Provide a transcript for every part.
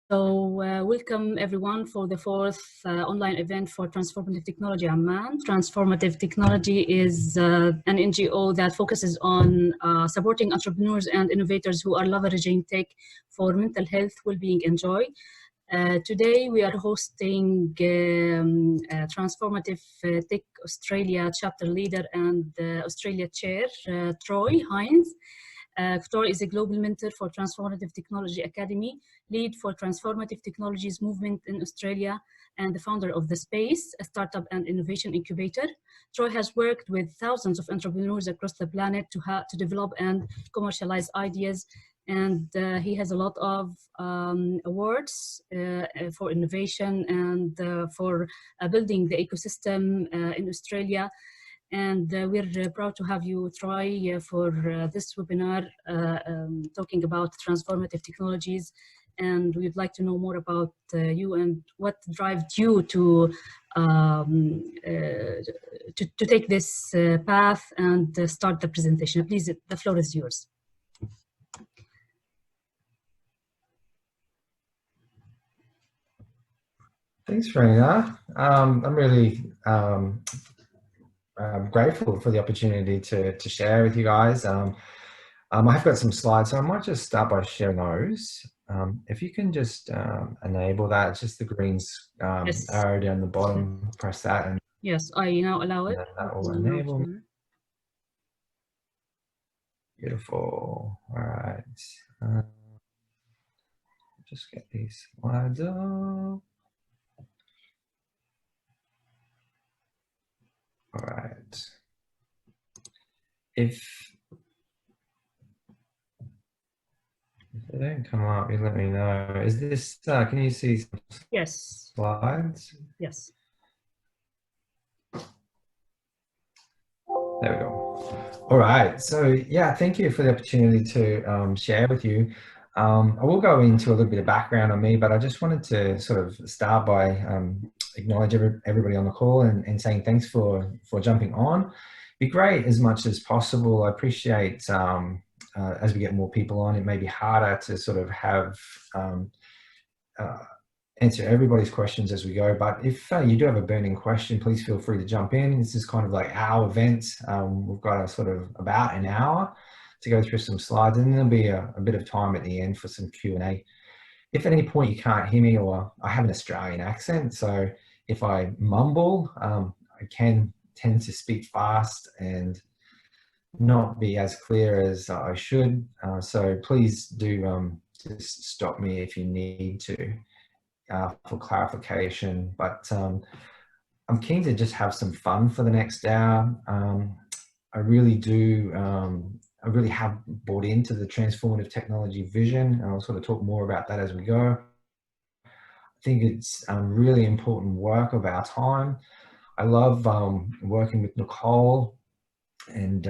Welcome everyone for the fourth online event for Transformative Technology Amman. Transformative Technology is an NGO that focuses on supporting entrepreneurs and innovators who are leveraging tech for mental health, well-being, and joy. Today we are hosting Transformative Tech Australia chapter leader and Australia chair, Troy Haines. Troy is a global mentor for Transformative Technology Academy, lead for Transformative Technologies Movement in Australia, and the founder of theSPACE, a startup and innovation incubator. Troy has worked with thousands of entrepreneurs across the planet to develop and commercialize ideas, and he has a lot of awards for innovation and for building the ecosystem in Australia. And we're proud to have you, Troy, for this webinar talking about transformative technologies. And we'd like to know more about you and what drives you to take this path and start the presentation. Please, the floor is yours. Thanks, Reena. I'm really grateful for the opportunity to share with you guys. I have got some slides, so I might just start by sharing those. If you can just enable that, it's just the green Yes. arrow down the bottom, press that. And yes, I now allow it. That will enable. Beautiful. All right. Just get these slides up. All right. If they don't come up, you let me know. Is this, can you see some slides? Yes. There we go. All right. So yeah, thank you for the opportunity to share with you. I will go into a little bit of background on me, but I just wanted to sort of start by acknowledge everybody on the call and saying thanks for jumping on. Be great as much as possible. I appreciate as we get more people on, it may be harder to sort of have answer everybody's questions as we go. But if you do have a burning question, please feel free to jump in. This is kind of like our event. We've got a sort of about an hour to go through some slides, and there'll be a bit of time at the end for some Q&A. If at any point you can't hear me, or I have an Australian accent, so if I mumble, I can tend to speak fast and not be as clear as I should. So please do just stop me if you need to for clarification. But I'm keen to just have some fun for the next hour. I really I really have bought into the transformative technology vision, and I'll sort of talk more about that as we go. I think it's really important work of our time. I love working with Nicole and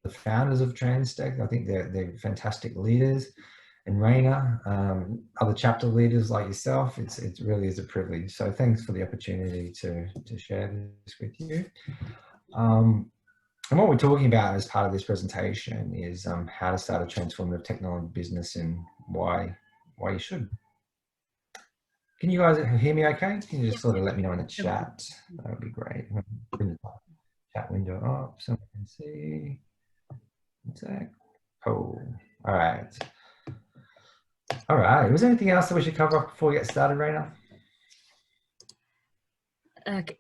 the founders of TransTech. I think they're fantastic leaders. And Reena, other chapter leaders like yourself, it really is a privilege. So thanks for the opportunity to share this with you. And what we're talking about as part of this presentation is how to start a transformative technology business and why you should. Can you guys hear me okay? Can you just sort of let me know in the chat? That would be great. Bring the chat window up so I can see. Cool. All right. All right. Was there anything else that we should cover off before we get started, Reena?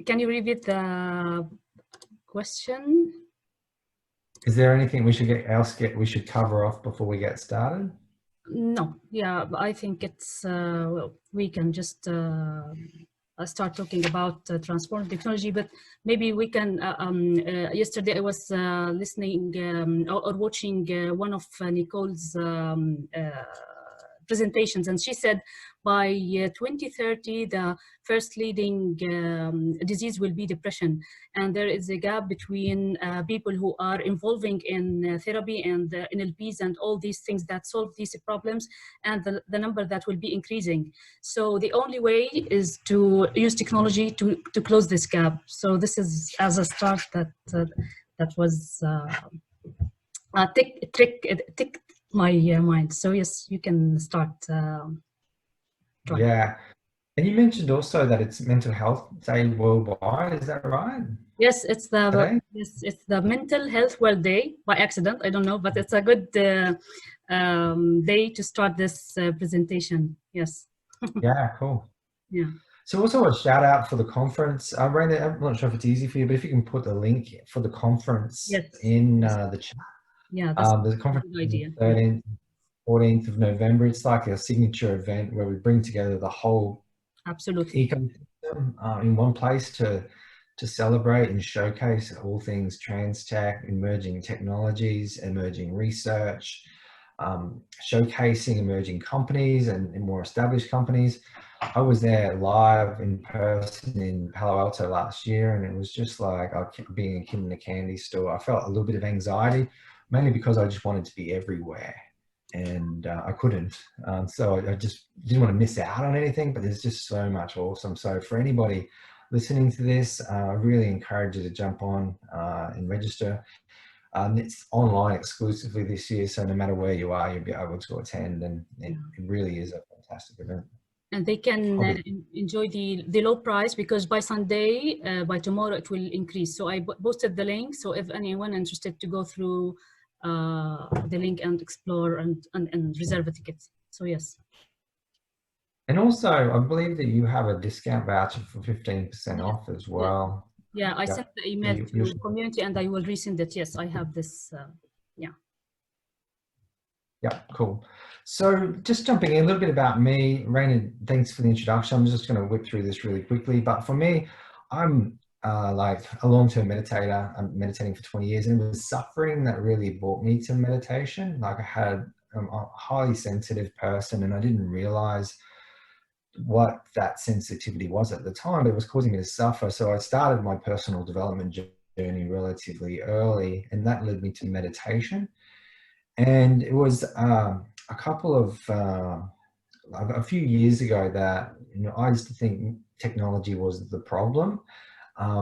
Can you repeat the question? Is there anything we should cover off before we get started? No, yeah, I think it's well, we can just start talking about transformative technology, but maybe we can. Yesterday, I was listening or watching one of Nicole's presentations, and she said by 2030 the first leading disease will be depression, and there is a gap between people who are involving in therapy and NLPs and all these things that solve these problems, and the number that will be increasing. So the only way is to use technology to close this gap. So this is as a start that was my mind. So yes, you can start trying. Yeah. And you mentioned also that it's Mental Health Day worldwide. Is that right? Yes, Today? it's the Mental Health World Day by accident. I don't know, but it's a good day to start this presentation. Yes. Yeah, cool. Yeah. So also a shout out for the conference. Raina, I'm not sure if it's easy for you, but if you can put the link for the conference Yes. in Yes. the chat. Yeah, that's The a conference good is idea. the 13th, 14th of November. It's like a signature event where we bring together the whole Absolutely. ecosystem in one place to celebrate and showcase all things trans tech, emerging technologies, emerging research, showcasing emerging companies and more established companies. I was there live in person in Palo Alto last year, and it was just like being a kid in a candy store. I felt a little bit of anxiety, mainly because I just wanted to be everywhere, and I couldn't. So I just didn't want to miss out on anything, but there's just so much awesome. So for anybody listening to this, I really encourage you to jump on and register. It's online exclusively this year, so no matter where you are, you'll be able to attend, and it really is a fantastic event. And they can enjoy the low price, because by Sunday, by tomorrow, it will increase. So I posted the link. So if anyone interested to go through the link and explore and reserve a ticket. So yes. And also, I believe that you have a discount voucher for 15% off as well. Yeah, I sent the email to community, and I will resend it. Yes, I have this. Yeah. Yeah, cool. So just jumping in a little bit about me, Raina, thanks for the introduction. I'm just going to whip through this really quickly. But for me, I'm like a long-term meditator. I'm meditating for 20 years, and it was suffering that really brought me to meditation. Like I had a highly sensitive person, and I didn't realize what that sensitivity was at the time, but it was causing me to suffer. So I started my personal development journey relatively early, and that led me to meditation. And it was a couple of a few years ago that I used to think technology was the problem,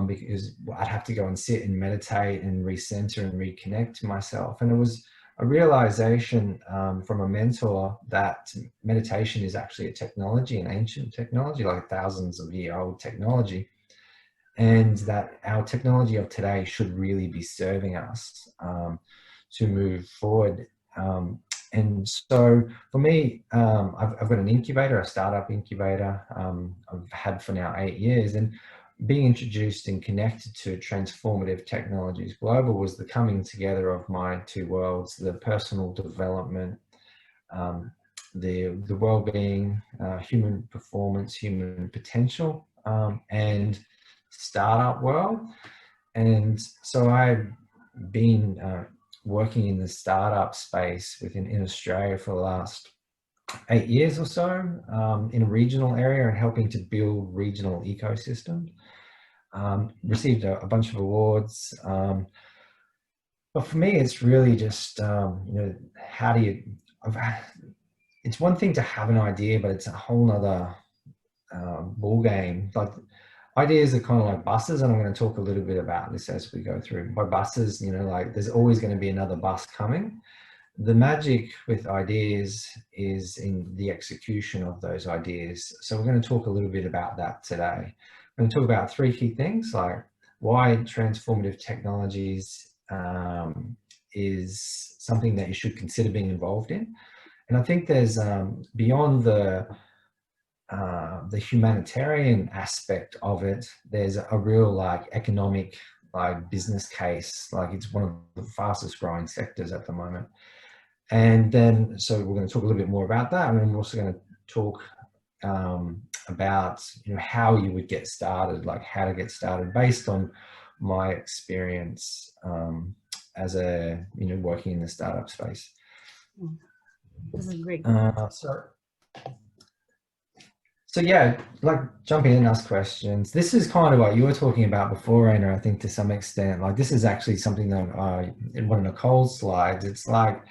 because I'd have to go and sit and meditate and recenter and reconnect to myself. And it was a realization from a mentor that meditation is actually a technology, an ancient technology, like thousands of year old technology, and that our technology of today should really be serving us to move forward. And so for me, I've got an incubator, a startup incubator I've had for now 8 years, and being introduced and connected to Transformative Technologies Global was the coming together of my two worlds: the personal development, the wellbeing, human performance, human potential, and startup world. And so I've been working in the startup space in Australia for the last 8 years or so, in a regional area, and helping to build regional ecosystems. Received a bunch of awards, but for me, it's really just how do you? It's one thing to have an idea, but it's a whole nother ball game. Like, ideas are kind of like buses, and I'm going to talk a little bit about this as we go through. By buses, like there's always going to be another bus coming. The magic with ideas is in the execution of those ideas. So we're going to talk a little bit about that today. We're going to talk about 3 key things, like why transformative technologies is something that you should consider being involved in. And I think there's beyond the humanitarian aspect of it, there's a real like economic, like business case. Like it's one of the fastest growing sectors at the moment. And then, so we're going to talk a little bit more about that. And then we're also going to talk about, how you would get started, like how to get started based on my experience as a, working in the startup space. This is great. So yeah, like jump in and ask questions. This is kind of what you were talking about before, Raina, I think to some extent. Like this is actually something that in one of Nicole's slides, it's like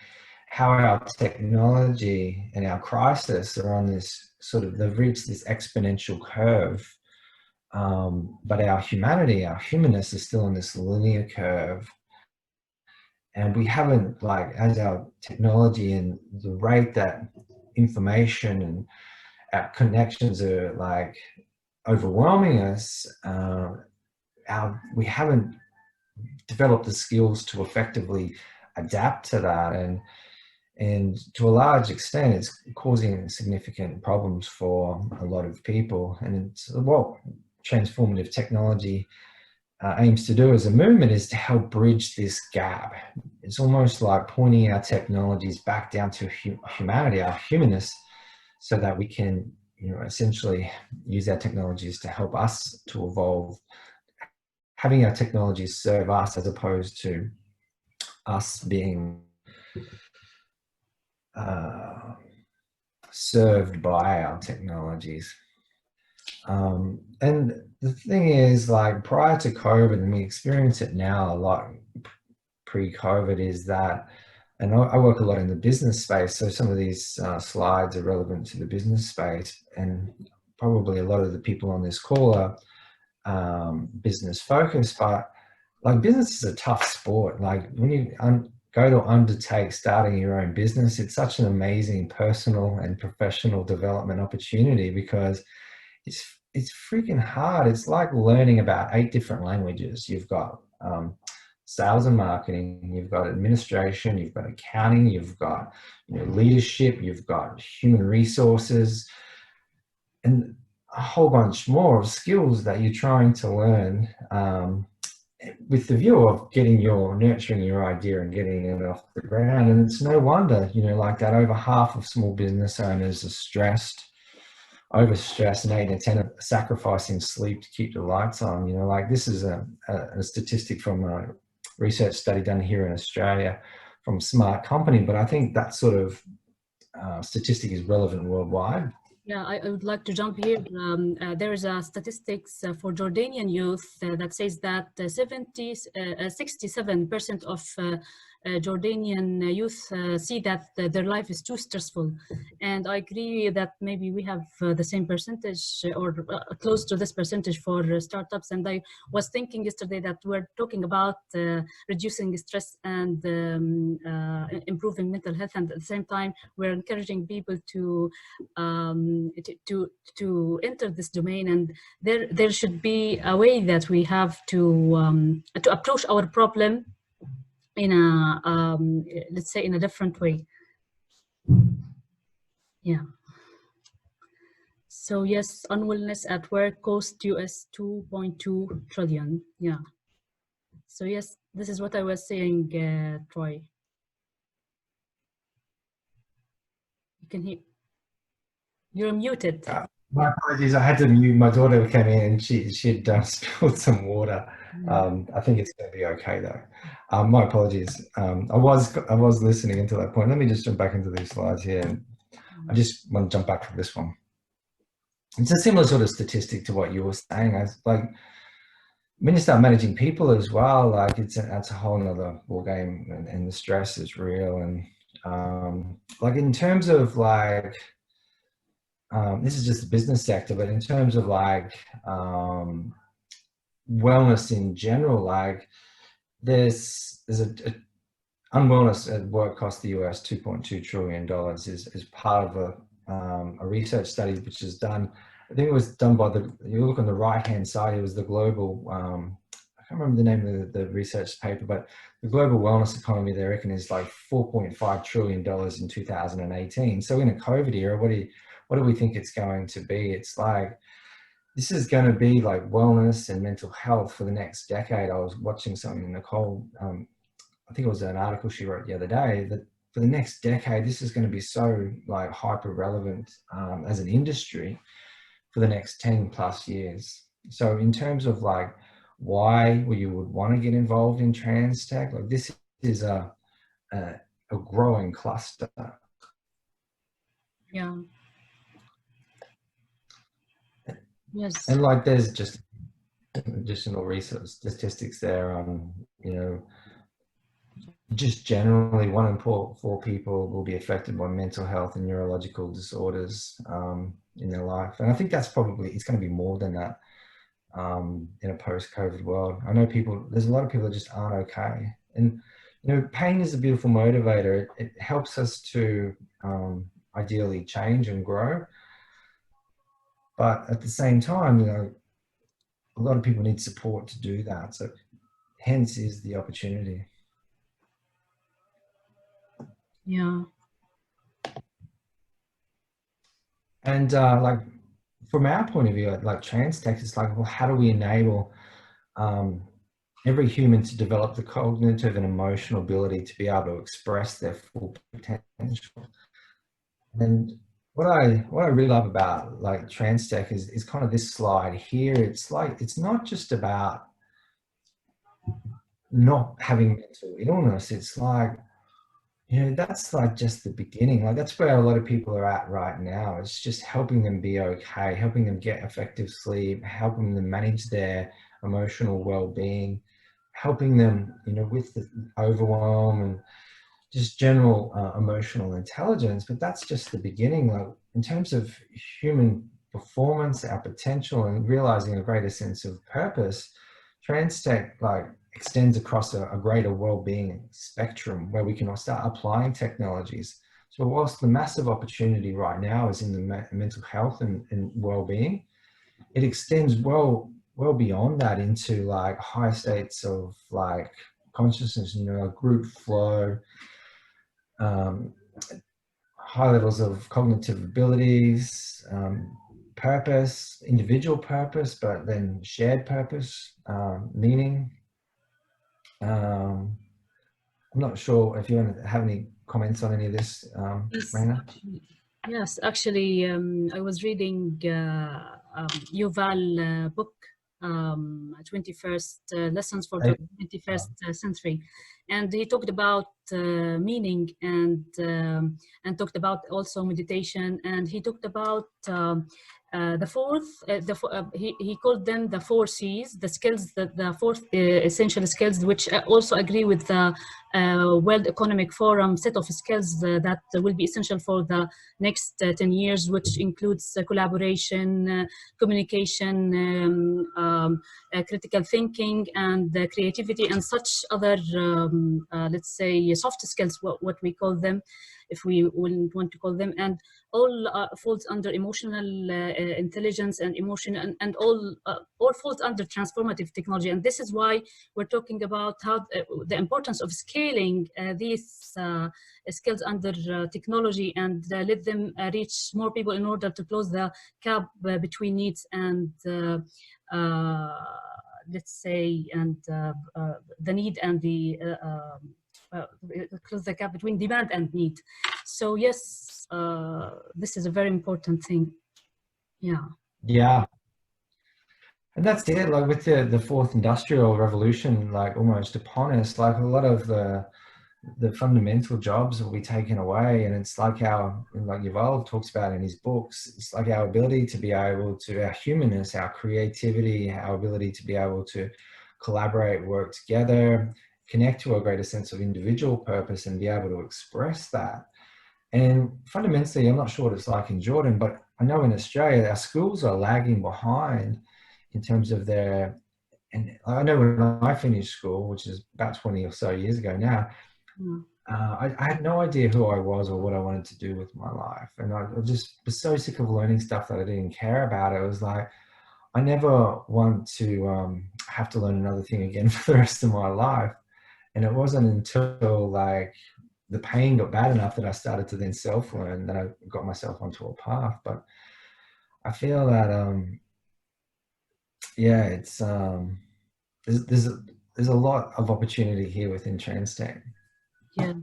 how our technology and our crisis are on this sort of, they've reached this exponential curve. But our humanity, our humanness is still on this linear curve. And we haven't, like, as our technology and the rate that information and our connections are like overwhelming us, we haven't developed the skills to effectively adapt to that. And to a large extent, it's causing significant problems for a lot of people. And it's what transformative technology aims to do as a movement, is to help bridge this gap. It's almost like pointing our technologies back down to humanity, our humanness, so that we can, you know, essentially use our technologies to help us to evolve, having our technologies serve us as opposed to us being served by our technologies. And the thing is, like, prior to COVID, and we experience it now a lot pre-COVID, is that, and I work a lot in the business space, so some of these slides are relevant to the business space, and probably a lot of the people on this call are business focused, but like, business is a tough sport. Like, when you go to undertake starting your own business, it's such an amazing personal and professional development opportunity, because it's freaking hard. It's like learning about 8 different languages. You've got sales and marketing, you've got administration, you've got accounting, you've got, you know, leadership, you've got human resources, and a whole bunch more of skills that you're trying to learn, with the view of nurturing your idea and getting it off the ground. And it's no wonder, you know, like that over half of small business owners are stressed, overstressed, and 8 and 10 are sacrificing sleep to keep the lights on. You know, like, this is a statistic from a research study done here in Australia from Smart Company, but I think that sort of statistic is relevant worldwide. Yeah, I would like to jump here. There is a statistics for Jordanian youth that says that 67% of Jordanian youth see that their life is too stressful. And I agree that maybe we have the same percentage, or close to this percentage, for startups. And I was thinking yesterday that we're talking about reducing stress and improving mental health, and at the same time we're encouraging people to enter this domain. And there should be a way that we have to approach our problem in a let's say in a different way. Yeah. So yes, unwellness at work cost US 2.2 trillion. Yeah. So yes, this is what I was saying, Troy. You can hear. You're muted. My apologies. I had to mute. My daughter came in and she had spilled some water. I think it's going to be okay though. My apologies. I was listening until that point. Let me just jump back into these slides here. And I just want to jump back to this one. It's a similar sort of statistic to what you were saying. Like, when you start managing people as well, like, that's a whole nother ball game, and the stress is real. And like, in terms of like, this is just the business sector, but in terms of like wellness in general, like, there's a unwellness at work cost the US $2.2 trillion is part of a research study which is done. I think it was done by you look on the right hand side, it was the global, I can't remember the name of the research paper, but the global wellness economy, they reckon, is like $4.5 trillion in 2018. So in a COVID era, what do we think it's going to be? It's like, this is going to be like wellness and mental health for the next decade. I was watching something, Nicole, I think it was an article she wrote the other day, that for the next decade, this is going to be so like hyper relevant as an industry for the next 10 plus years. So in terms of like why you would want to get involved in trans tech, like, this is a growing cluster. Yeah. Yes. And like, there's just additional research statistics there on, you know, just generally 1 in 4 people will be affected by mental health and neurological disorders in their life. And I think that's probably, it's going to be more than that in a post-COVID world. I know there's a lot of people that just aren't okay. And You know, pain is a beautiful motivator. It helps us to ideally change and grow. But at the same time, you know, a lot of people need support to do that. So hence is the opportunity. Yeah. And like from our point of view, like TransTech, it's like, well, how do we enable every human to develop the cognitive and emotional ability to be able to express their full potential? And what I really love about like TransTech is kind of this slide here. It's like, it's not just about not having mental illness. It's like, you know, that's like just the beginning. Like that's where a lot of people are at right now. It's just helping them be okay, helping them get effective sleep, helping them manage their emotional well-being, helping them, you know, with the overwhelm and just general emotional intelligence. But that's just the beginning. Like in terms of human performance, our potential, and realizing a greater sense of purpose, TransTech like extends across a greater well-being spectrum where we can start applying technologies. So whilst the massive opportunity right now is in the mental health and well-being, it extends well beyond that into like high states of like consciousness, you know, group flow, high levels of cognitive abilities, purpose, individual purpose, but then shared purpose, meaning. I'm not sure if you want to have any comments on any of this, Raina. Yes, actually, I was reading Yuval book, 21st Lessons for the 21st Century, and he talked about meaning and talked about also meditation, and he talked about the fourth. He called them the 4 C's, the skills, the 4 essential skills, which also agree with the World Economic Forum set of skills that will be essential for the next 10 years, which includes collaboration, communication, critical thinking, and creativity, and such other, let's say, soft skills, what we call them, if we want to call them, and all falls under emotional intelligence and emotion, and all falls under transformative technology. And this is why we're talking about how the importance of scaling these skills under technology and let them reach more people in order to close the gap between needs and let's say, and the need and the close the gap between demand and need. So yes, this is a very important thing. Yeah. Yeah. And that's it, like with the fourth industrial revolution, like almost upon us, like a lot of the fundamental jobs will be taken away. And it's like like Yuval talks about in his books, it's like our ability to be able to, our humanness, our creativity, our ability to be able to collaborate, work together, connect to a greater sense of individual purpose and be able to express that. And fundamentally, I'm not sure what it's like in Jordan, but I know in Australia, our schools are lagging behind in terms of their, and I know when I finished school, which is about 20 or so years ago now, I had no idea who I was or what I wanted to do with my life. And I just was so sick of learning stuff that I didn't care about. It was like, I never want to have to learn another thing again for the rest of my life. And it wasn't until like the pain got bad enough that I started to then self-learn, that I got myself onto a path. But I feel that, yeah, it's, there's a lot of opportunity here within TransTech. Yes,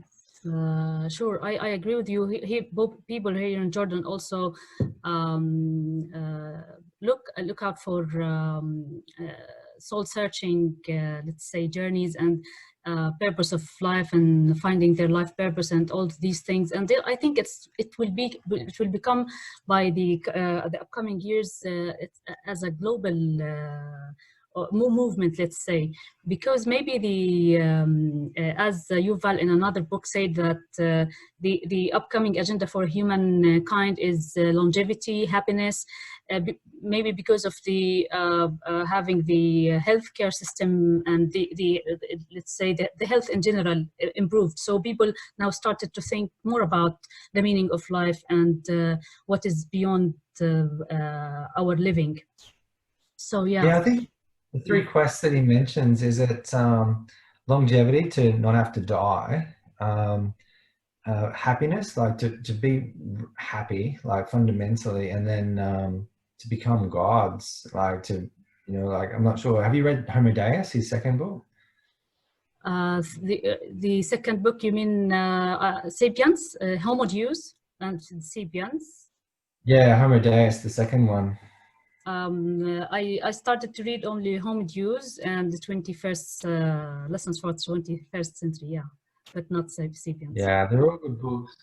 sure. I agree with you. Both people here in Jordan also look out for soul searching, let's say, journeys and purpose of life and finding their life purpose and all these things. And I think it will become by the upcoming years as a global movement, let's say, because maybe the as Yuval in another book said that the upcoming agenda for humankind is longevity, happiness, maybe because of the having the healthcare system and the let's say the health in general improved. So people now started to think more about the meaning of life and what is beyond our living. So Yeah, I think the three quests that he mentions is that longevity, to not have to die, happiness, like to be happy, like fundamentally, and then to become gods, like to, you know, like, I'm not sure. Have you read Homo Deus, his second book? The second book, you mean Sapiens, Homo Deus and Sapiens? Yeah, Homo Deus, the second one. I started to read only Homo Deus and the 21st lessons for 21st century, yeah, but not Sapiens. Yeah, they're all good books.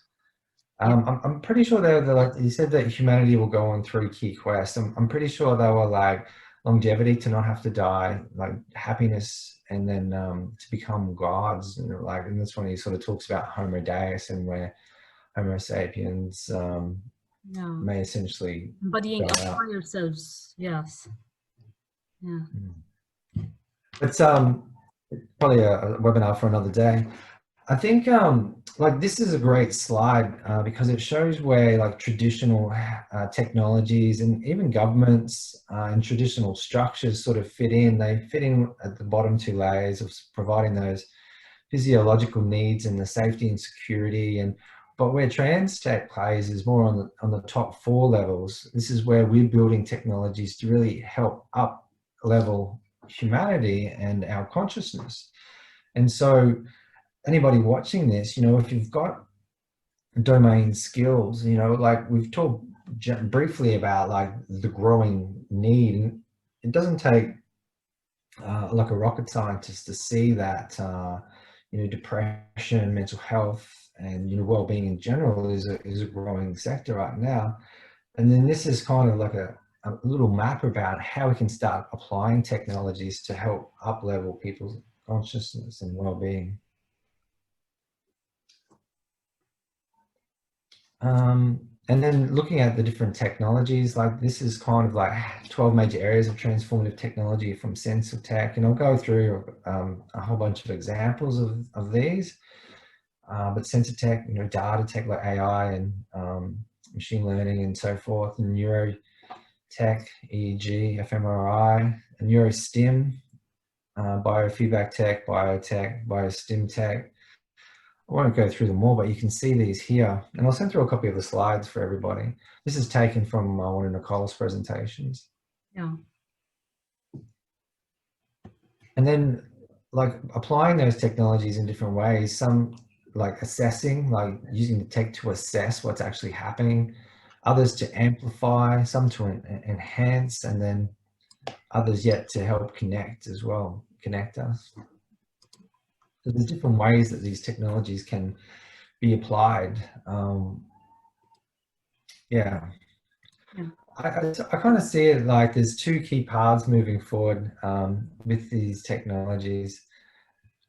Yeah. I'm pretty sure they're like, you said that humanity will go on 3 key quests. I'm pretty sure they were like longevity, to not have to die, like happiness, and then to become gods. And like, and that's when he sort of talks about Homo Deus, and where Homo sapiens may essentially embodying our die out. higher selves. Yes. Yeah. It's probably a webinar for another day. I think like this is a great slide because it shows where like traditional technologies and even governments and traditional structures sort of fit in. They fit in at the bottom 2 layers of providing those physiological needs and the safety and security. And but where trans tech plays is more on the top 4 levels. This is where we're building technologies to really help up level humanity and our consciousness. And so anybody watching this, you know, if you've got domain skills, you know, like we've talked briefly about like the growing need, and it doesn't take like a rocket scientist to see that, you know, depression, mental health, and, you know, well-being in general is a growing sector right now. And then this is kind of like a little map about how we can start applying technologies to help up-level people's consciousness and well-being. And then looking at the different technologies, like this is kind of like 12 major areas of transformative technology from sensor tech, and I'll go through a whole bunch of examples of these. But sensor tech, you know, data tech like AI and machine learning and so forth, and neurotech, EEG, fMRI, and neurostim, biofeedback tech, biotech, biostim tech. I won't go through them all, but you can see these here. And I'll send through a copy of the slides for everybody. This is taken from one of Nicole's presentations. Yeah. And then like applying those technologies in different ways, some like assessing, like using the tech to assess what's actually happening, others to amplify, some to enhance, and then others yet to help connect as well, connect us. So there's different ways that these technologies can be applied. Yeah. I kind of see it like there's 2 key paths moving forward with these technologies.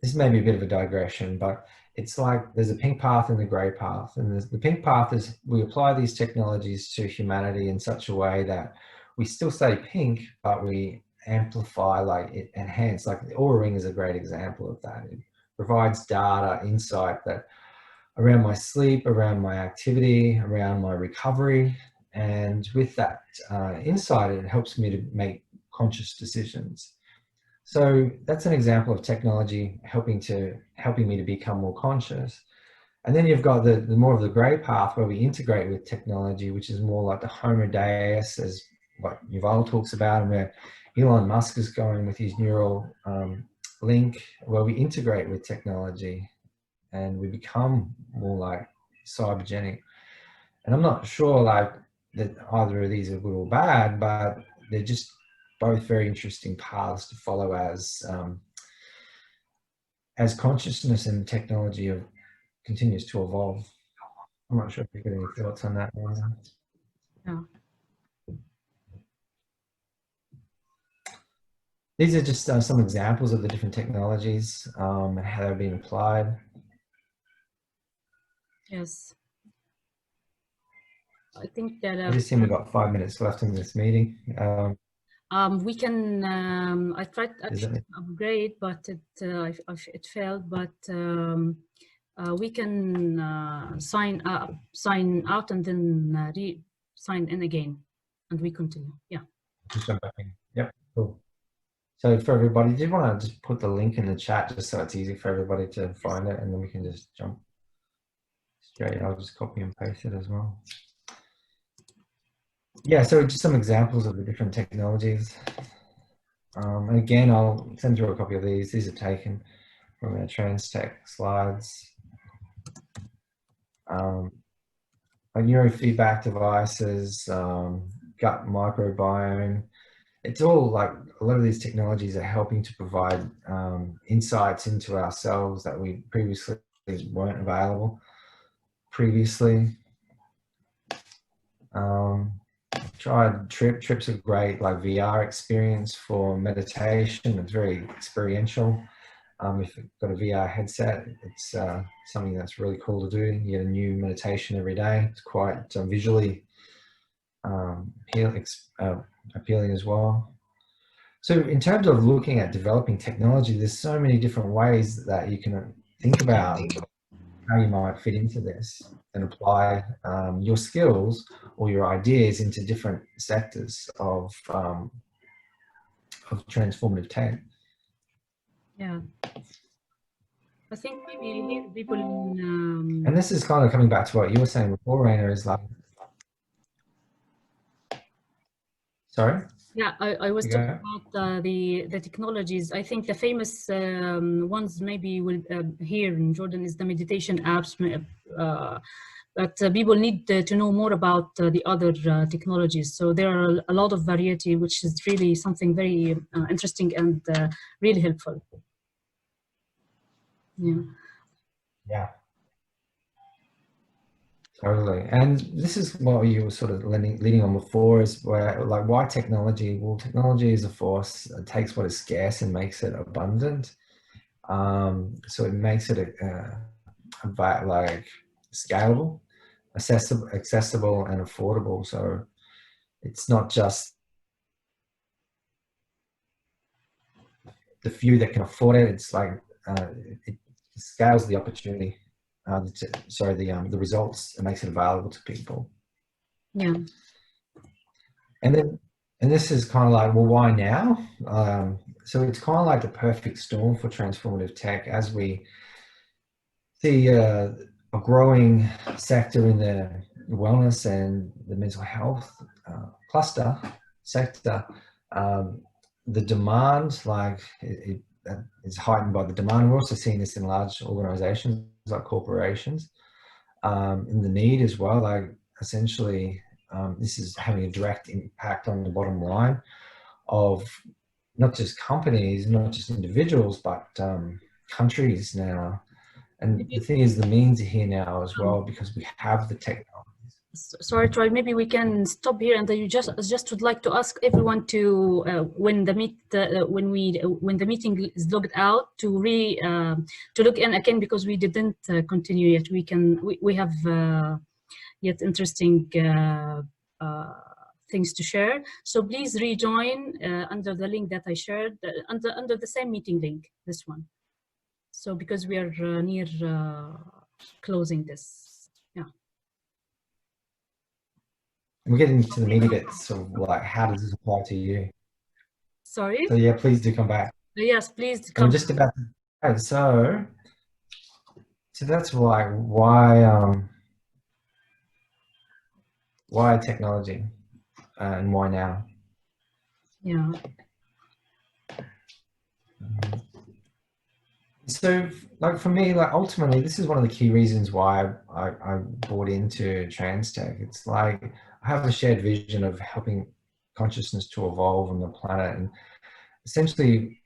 This may be a bit of a digression, but it's like there's a pink path and the grey path. And the pink path is we apply these technologies to humanity in such a way that we still stay pink, but we amplify, like it enhance, like the Aura Ring is a great example of that. It provides data, insight that around my sleep, around my activity, around my recovery. And with that insight, it helps me to make conscious decisions. So that's an example of technology helping me to become more conscious. And then you've got the more of the grey path where we integrate with technology, which is more like the Homo Deus, as what Yuval talks about, and where Elon Musk is going with his neural link, where we integrate with technology and we become more like cybergenic. And I'm not sure like that either of these are good or bad, but they're just both very interesting paths to follow as consciousness and technology continues to evolve. I'm not sure if you've got any thoughts on that one. Yeah. These are just some examples of the different technologies and how they're being applied. Yes. I think that I just think we've got 5 minutes left in this meeting. we can. I tried Is actually it? to upgrade, but it failed. But we can sign out and then sign in again, and we continue. Yeah. Just jump back in. Yep. Cool. So for everybody, did you want to just put the link in the chat just so it's easy for everybody to find it, and then we can just jump straight. I'll just copy and paste it as well. Yeah, so just some examples of the different technologies. And again, I'll send through a copy of these. These are taken from our TransTech slides. Like neurofeedback devices, gut microbiome. It's all like a lot of these technologies are helping to provide insights into ourselves that we previously weren't available previously. Tried trips are great, like VR experience for meditation. It's very experiential. If you've got a VR headset, it's something that's really cool to do. You get a new meditation every day. It's quite visually appealing as well. So in terms of looking at developing technology, there's so many different ways that you can think about how you might fit into this and apply your skills or your ideas into different sectors of transformative tech. Yeah. I think maybe people. And this is kind of coming back to what you were saying before, Raina, is like, sorry? Yeah, I was talking about the technologies. I think the famous ones maybe will here in Jordan is the meditation apps, but people need to know more about the other technologies. So there are a lot of variety, which is really something very interesting and really helpful. Yeah. Yeah. Totally. And this is what you were sort of leading on before, is where, like, why technology? Well, technology is a force. It takes what is scarce and makes it abundant. So it makes it like scalable, accessible and affordable. So it's not just the few that can afford it. It's like it scales the opportunity. The results. It makes it available to people. Yeah. And this is kind of like, well, why now? So it's kind of like the perfect storm for transformative tech, as we see a growing sector in the wellness and the mental health cluster sector. The demand, like it is heightened by the demand. We're also seeing this in large organizations like corporations, in the need as well. Like essentially, this is having a direct impact on the bottom line of not just companies, not just individuals, but countries now. And the thing is, the means are here now as well, because we have the technology. Sorry, Troy, maybe we can stop here, and you just would like to ask everyone to when the meeting is logged out to log in again, because we didn't continue yet. We have yet interesting things to share. So please rejoin under the link that I shared, under the same meeting link, this one. So because we are near closing this. We're getting to the meaty bits of like, how does this apply to you? Sorry? So yeah, please do come back. Yes, please come. We're just about to, so that's why technology and why now? Yeah. So like for me, like ultimately, this is one of the key reasons why I bought into TransTech. It's like I have a shared vision of helping consciousness to evolve on the planet, and essentially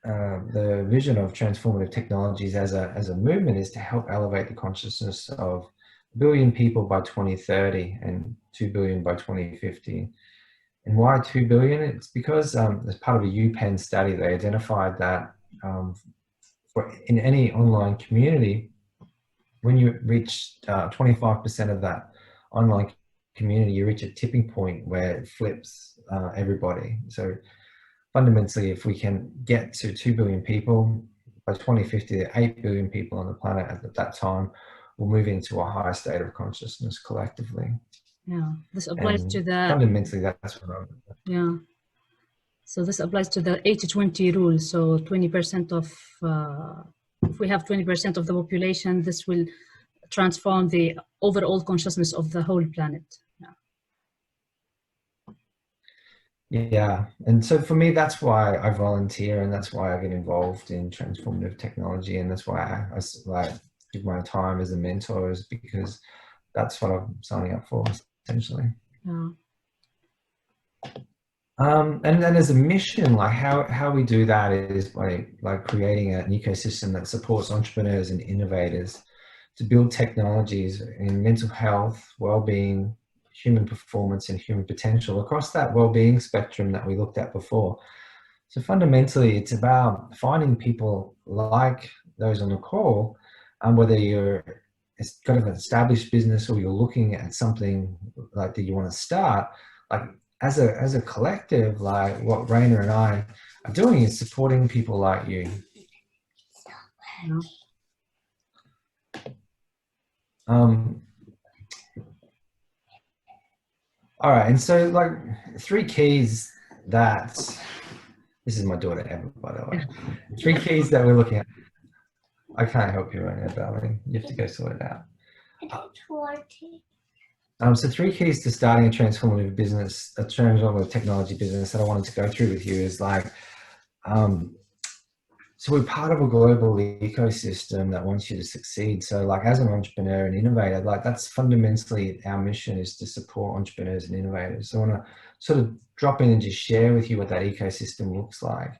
the vision of transformative technologies as a movement is to help elevate the consciousness of 1 billion people by 2030 and 2 billion by 2050. And why 2 billion? It's because as part of a UPenn study, they identified that in any online community, when you reach 25% of that online community, you reach a tipping point where it flips everybody. So fundamentally, if we can get to 2 billion people by 2050, 8 billion people on the planet at that time, we'll move into a higher state of consciousness collectively. Yeah, this applies And to the, fundamentally, that's what I'm. yeah. So this applies to the 80-20 rule. So 20% of, if we have 20% of the population, this will transform the overall consciousness of the whole planet. Yeah, and so for me, that's why I volunteer, and that's why I get involved in transformative technology, and that's why I like give my time as a mentor, is because that's what I'm signing up for, essentially. Yeah. And then as a mission, like how we do that is by creating an ecosystem that supports entrepreneurs and innovators to build technologies in mental health, well-being, human performance, and human potential across that well-being spectrum that we looked at before. So fundamentally, it's about finding people like those on the call, whether you're kind of an established business or you're looking at something like that you want to start, like as a collective, like what Raina and I are doing is supporting people like you. Yeah. All right, and so like 3 keys that, this is my daughter Emma, by the way. 3 keys that we're looking at. I can't help you right now, darling. You have to go sort it out. So 3 keys to starting a transformative business, a transformative technology business that I wanted to go through with you is like, so we're part of a global ecosystem that wants you to succeed. So like as an entrepreneur and innovator, like that's fundamentally our mission, is to support entrepreneurs and innovators. So I want to sort of drop in and just share with you what that ecosystem looks like.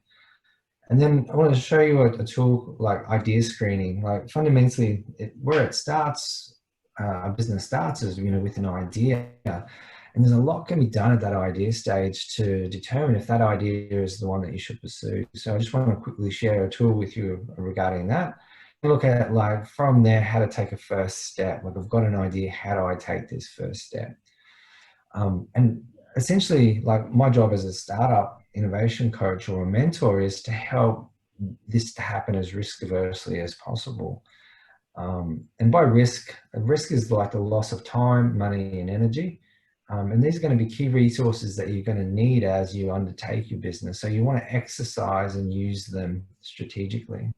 And then I want to show you a tool like idea screening. Like fundamentally, where it starts, a business starts is, with an idea. And there's a lot can be done at that idea stage to determine if that idea is the one that you should pursue. So I just want to quickly share a tool with you regarding that. And look at like from there, how to take a first step. Like I've got an idea, how do I take this first step? And essentially, like my job as a startup innovation coach or a mentor is to help this to happen as risk aversely as possible. And by risk is like the loss of time, money, and energy. And these are going to be key resources that you're going to need as you undertake your business. So you want to exercise and use them strategically.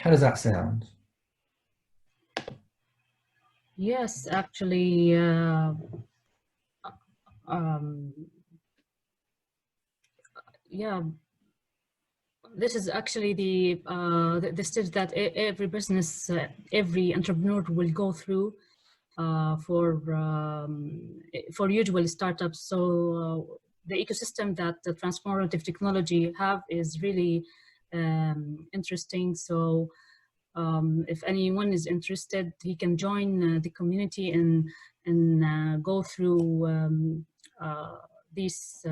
How does that sound? Yes, actually, yeah, this is actually the stage that every business, every entrepreneur will go through for usual startups. So the ecosystem that the transformative technology have is really interesting. So if anyone is interested, he can join the community and go through these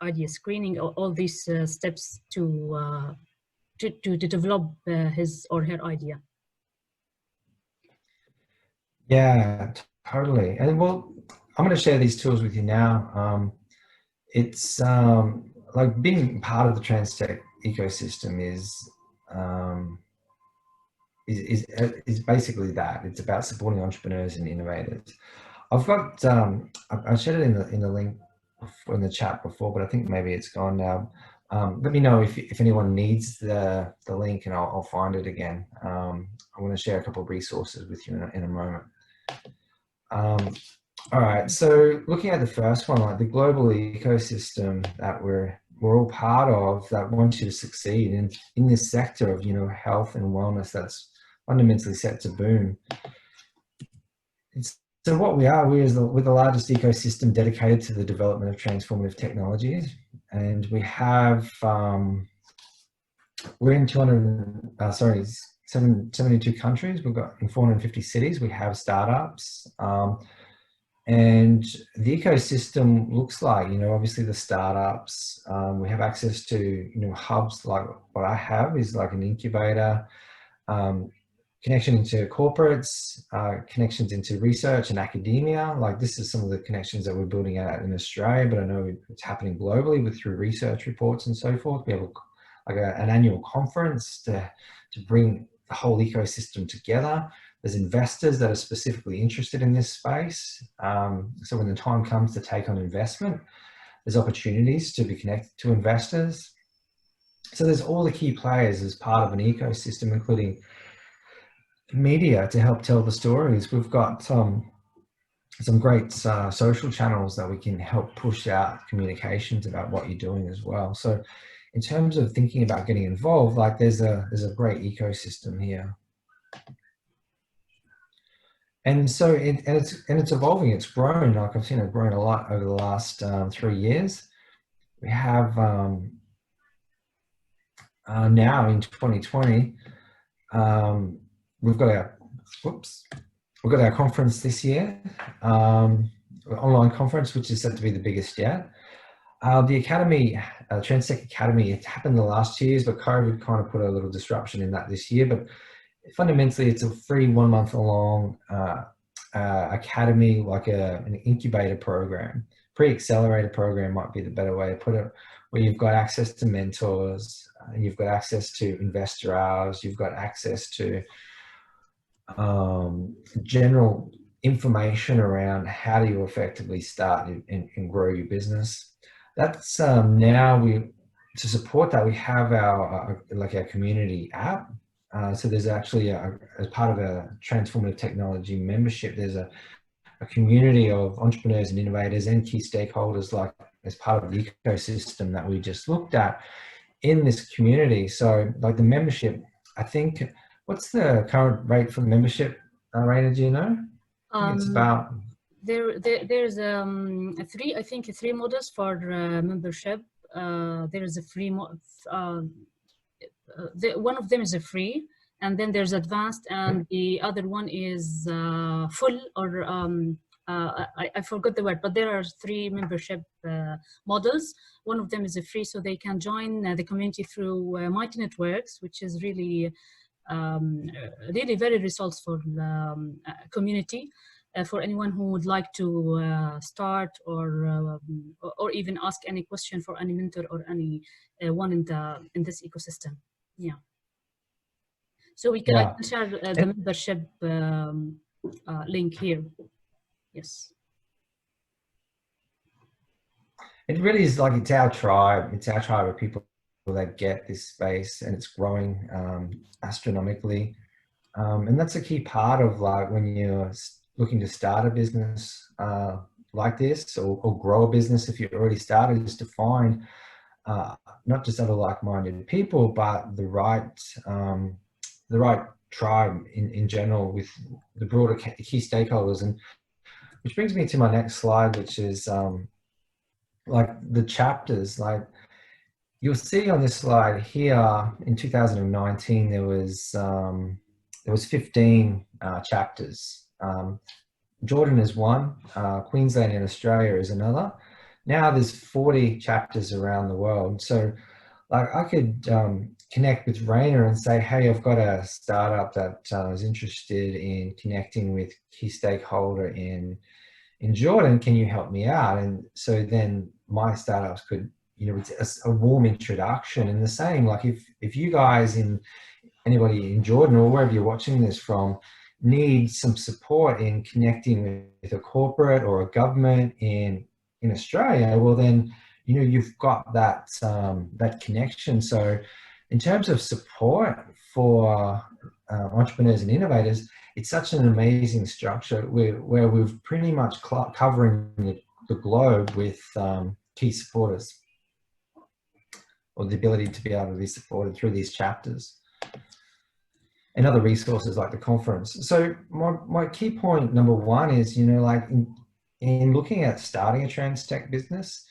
idea screening, all these steps to develop his or her idea. Yeah, totally. And well, I'm going to share these tools with you now. It's like being part of the trans tech ecosystem is basically that. It's about supporting entrepreneurs and innovators. I've got I shared it in the link in the chat before, but I think maybe it's gone now. Let me know if anyone needs the link, and I'll find it again. I want to share a couple of resources with you in a moment. All right, so looking at the first one, like the global ecosystem that we're all part of, that wants you to succeed in this sector of health and wellness that's fundamentally set to boom. So what we're the largest ecosystem dedicated to the development of transformative technologies, and we have we're in 72 countries. We've got in 450 cities. We have startups. And the ecosystem looks like, obviously the startups, we have access to, hubs like what I have is like an incubator, connection into corporates, connections into research and academia. Like this is some of the connections that we're building out in Australia, but I know it's happening globally through research reports and so forth. We have an annual conference to bring the whole ecosystem together. There's investors that are specifically interested in this space. So when the time comes to take on investment, there's opportunities to be connected to investors. So there's all the key players as part of an ecosystem, including media to help tell the stories. We've got some great social channels that we can help push out communications about what you're doing as well. So in terms of thinking about getting involved, like there's a great ecosystem here. And so it's evolving, it's grown. Like I've seen it grown a lot over the last 3 years. We have now in 2020, we've got our conference this year, online conference, which is set to be the biggest yet. The Academy, Transtech Academy, it happened the last 2 years, but COVID kind of put a little disruption in that this year. But fundamentally, it's a free 1 month long academy, like an incubator program. Pre-accelerator program might be the better way to put it, where you've got access to mentors, you've got access to investor hours, you've got access to general information around how do you effectively start and grow your business. That's now to support that, we have our community app. So there's actually as part of a Transformative Technology membership, there's a community of entrepreneurs and innovators and key stakeholders, like as part of the ecosystem that we just looked at in this community. So like the membership, I think, what's the current rate for the membership, Raina, do you know? It's about... There's three models for membership. There is a free one of them is a free, and then there's advanced, and the other one is full, or I forgot the word, but there are 3 membership models. One of them is a free, so they can join the community through Mighty Networks, which is really really very resourceful community for anyone who would like to start or even ask any question for any mentor or any one in this ecosystem. Yeah. So I can share the membership link here. Yes. It really is like, it's our tribe. It's our tribe of people that get this space, and it's growing astronomically. And that's a key part of, like, when you're looking to start a business like this, or grow a business if you've already started, is to find not just other like-minded people, but the right tribe in general, with the broader key stakeholders. And which brings me to my next slide, which is like the chapters. Like you'll see on this slide here, in 2019 there was 15 chapters. Jordan is one, Queensland and Australia is another. Now there's 40 chapters around the world. So like I could connect with Raina and say, hey, I've got a startup that is interested in connecting with key stakeholder in Jordan. Can you help me out? And so then my startups could, it's a warm introduction. And the same, like if you guys, anybody in Jordan or wherever you're watching this from, need some support in connecting with a corporate or a government in Australia, well then, you've got that that connection. So in terms of support for entrepreneurs and innovators, it's such an amazing structure where we've pretty much covering the globe with key supporters, or the ability to be able to be supported through these chapters and other resources like the conference. So my key point number one is, like in looking at starting a Transtech business,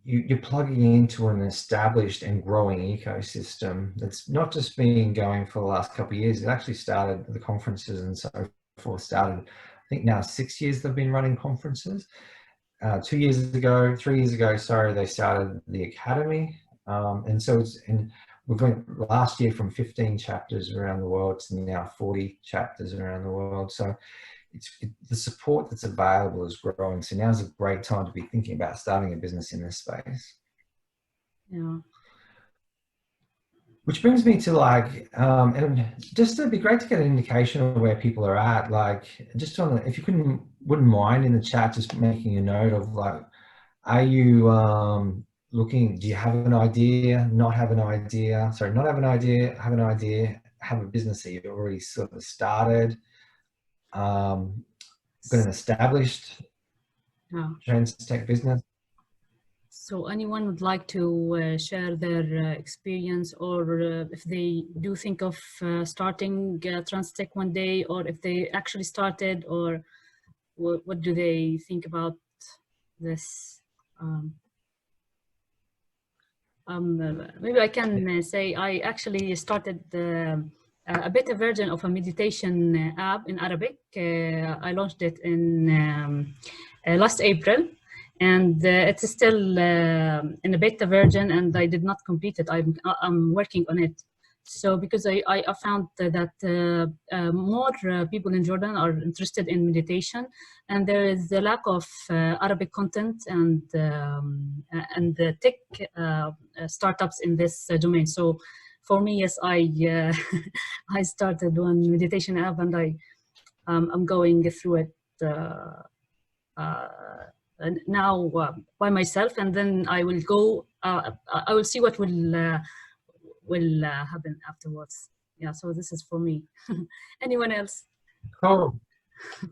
you're plugging into an established and growing ecosystem that's not just been going for the last couple of years. It actually started at the conferences and so forth started. I think now 6 years they've been running conferences. 3 years ago, sorry, they started the academy. And so we went last year from 15 chapters around the world to now 40 chapters around the world. So the support that's available is growing. So now's a great time to be thinking about starting a business in this space. Yeah. Which brings me to like, and just it'd be great to get an indication of where people are at. Like, just on if you wouldn't mind in the chat, just making a note of like, are you looking? Do you have an idea? Not have an idea? Sorry, not have an idea. Have an idea. Have a business that you've already sort of started. Got an established trans tech business. So anyone would like to share their experience, or if they do think of starting TransTech one day, or if they actually started, or what do they think about this? Maybe I can say I actually started a beta version of a meditation app in Arabic. I launched it in last April. And it's still in a beta version, and I did not complete it. I'm working on it. So because I found that more people in Jordan are interested in meditation, and there is a lack of Arabic content and the tech startups in this domain. So for me, yes, I I started one meditation app, and I'm going through it now by myself, and then I will go. I will see what will happen afterwards. Yeah. So this is for me. Anyone else? Cool.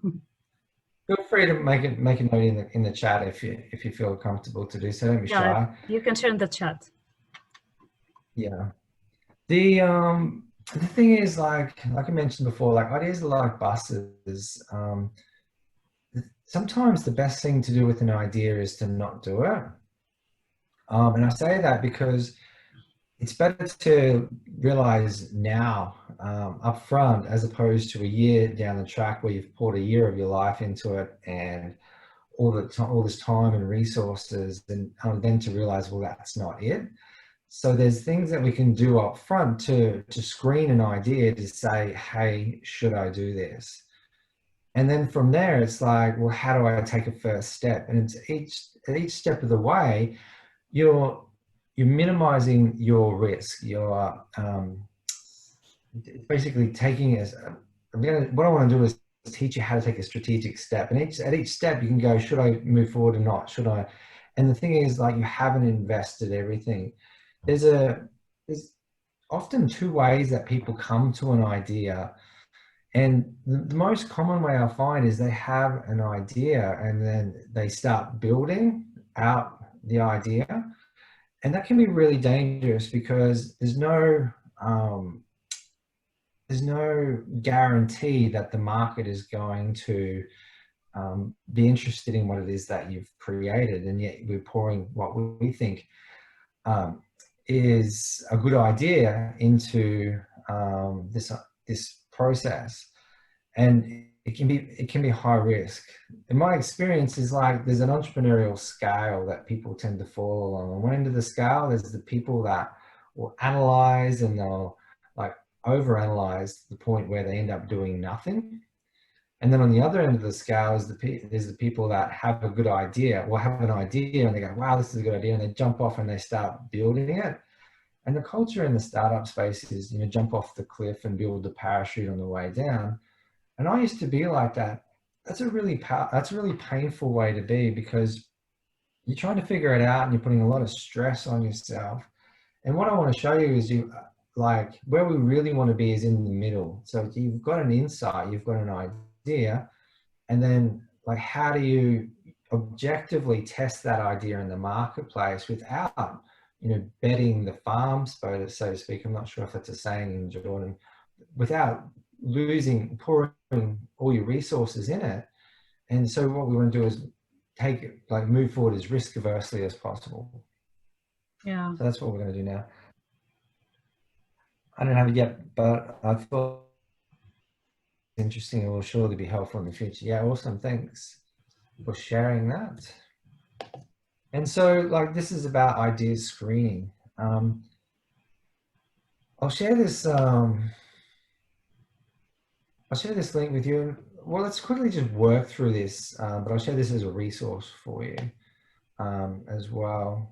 Feel free to make a note in the chat if you feel comfortable to do so. Don't be shy. You can share in the chat. Yeah. The thing is, like I mentioned before, like ideas are like buses. Sometimes the best thing to do with an idea is to not do it. And I say that because it's better to realize now up front, as opposed to a year down the track where you've poured a year of your life into it and all this time and resources, and then to realize, well, that's not it. So there's things that we can do up front to screen an idea to say, hey, should I do this? And then from there, it's like, well, how do I take a first step? And it's each step of the way, you're minimizing your risk. You're basically taking it as what I want to do is teach you how to take a strategic step. And at each step, you can go, should I move forward or not? Should I? And the thing is, like, you haven't invested everything. There's often two ways that people come to an idea. And the most common way I find is they have an idea and then they start building out the idea. And that can be really dangerous because there's no guarantee that the market is going to be interested in what it is that you've created. And yet we're pouring what we think is a good idea into this process, and it can be high risk. In my experience, is like there's an entrepreneurial scale that people tend to fall along. On one end of the scale, there's the people that will analyze and they'll like overanalyze to the point where they end up doing nothing. And then on the other end of the scale is there's the people that have a good idea, or have an idea and they go, wow, this is a good idea, and they jump off and they start building it. And the culture in the startup space is, jump off the cliff and build the parachute on the way down. And I used to be like that. That's a really painful way to be, because you're trying to figure it out and you're putting a lot of stress on yourself. And what I want to show you is like where we really want to be is in the middle. So you've got an insight, you've got an idea, and then like how do you objectively test that idea in the marketplace without betting the farm, so to speak. I'm not sure if that's a saying in Jordan, without pouring all your resources in it. And so what we want to do is move forward as risk aversely as possible. Yeah. So that's what we're going to do now. I don't have it yet, but I thought interesting and will surely be helpful in the future. Yeah, awesome. Thanks for sharing that. And so, like, this is about idea screening. I'll share this. I'll share this link with you. Well, let's quickly just work through this, but I'll share this as a resource for you as well.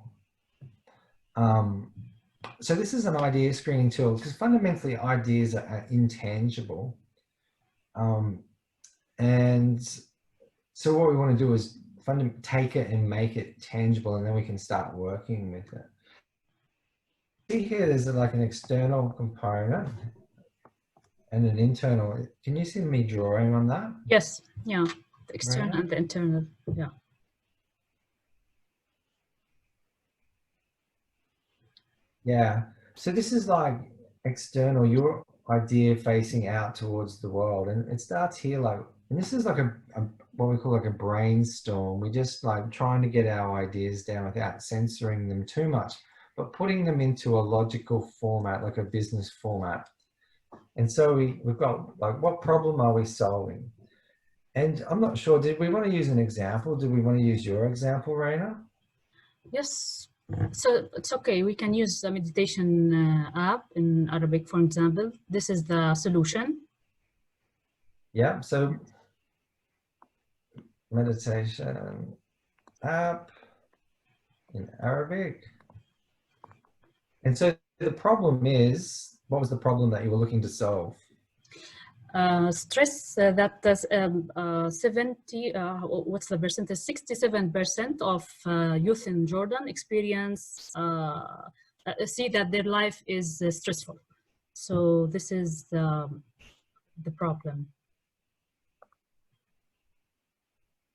So this is an idea screening tool because fundamentally ideas are intangible. And so what we want to do is take it and make it tangible, and then we can start working with it. See here, there's like an external component and an internal. Can you see me drawing on that? Yes, yeah, the external Right. and the internal, yeah. Yeah, so this is like external, your idea facing out towards the world, and it starts here like, and this is like a what we call like a brainstorm. We just like trying to get our ideas down without censoring them too much, but putting them into a logical format, like a business format. And so we've got like, what problem are we solving? And I'm not sure, did we want to use an example? Did we want to use your example, Raina? Yes, so it's okay. We can use a meditation app in Arabic, for example. This is the solution. Yeah, so meditation app in Arabic. And so the problem is, what was the problem that you were looking to solve? Stress that does 70, what's the percentage? 67% of youth in Jordan experience, see that their life is stressful. So this is the problem.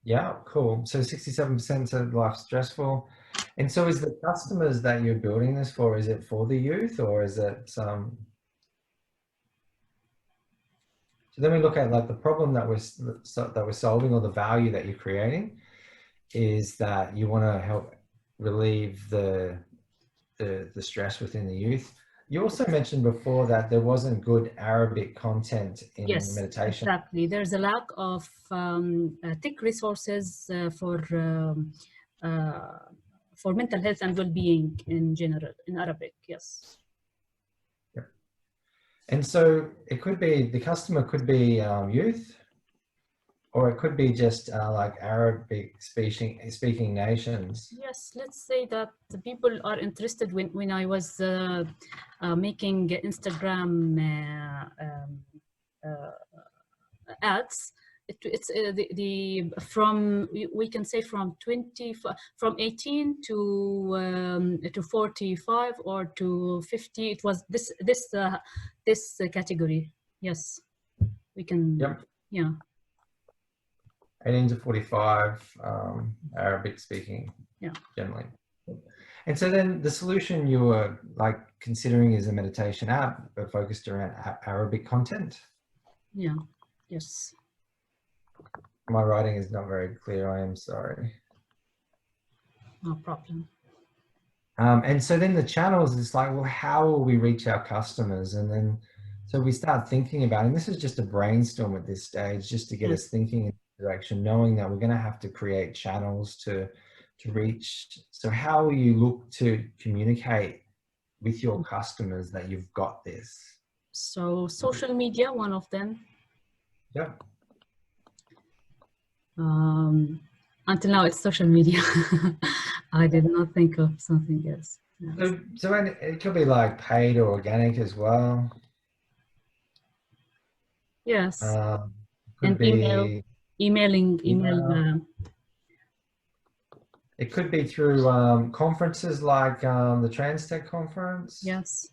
Yeah, cool. So 67% of life stressful. And so is the customers that you're building this for, is it for the youth or is it so then we look at like the problem that we're solving, or the value that you're creating is that you want to help relieve the stress within the youth. You also mentioned before that there wasn't good Arabic content in meditation. Exactly. There's a lack of tech resources for mental health and well-being in general in Arabic. Yes. Yep. And so it could be, the customer could be youth, or it could be just like Arabic speaking nations. Yes, let's say that the people are interested. When I was making Instagram ads, it's from, we can say from 18 to 45 or to 50. It was this category. Yes, we can. Yep. Yeah. 18 to 45, Arabic speaking, yeah, generally. And so then the solution you were like considering is a meditation app, but focused around Arabic content. Yeah. Yes. My writing is not very clear. I am sorry. No problem. And so then the channels is like, well, how will we reach our customers? And then, so we start thinking about, and this is just a brainstorm at this stage, just to get us thinking in the direction, knowing that we're going to have to create channels to reach. So how will you look to communicate with your customers that you've got this? So social media, one of them. Yeah. Until now, it's social media. I did not think of something else. Yes. So it could be like paid or organic as well. Yes. Could and be emailing. It could be through conferences like the TransTech conference. Yes.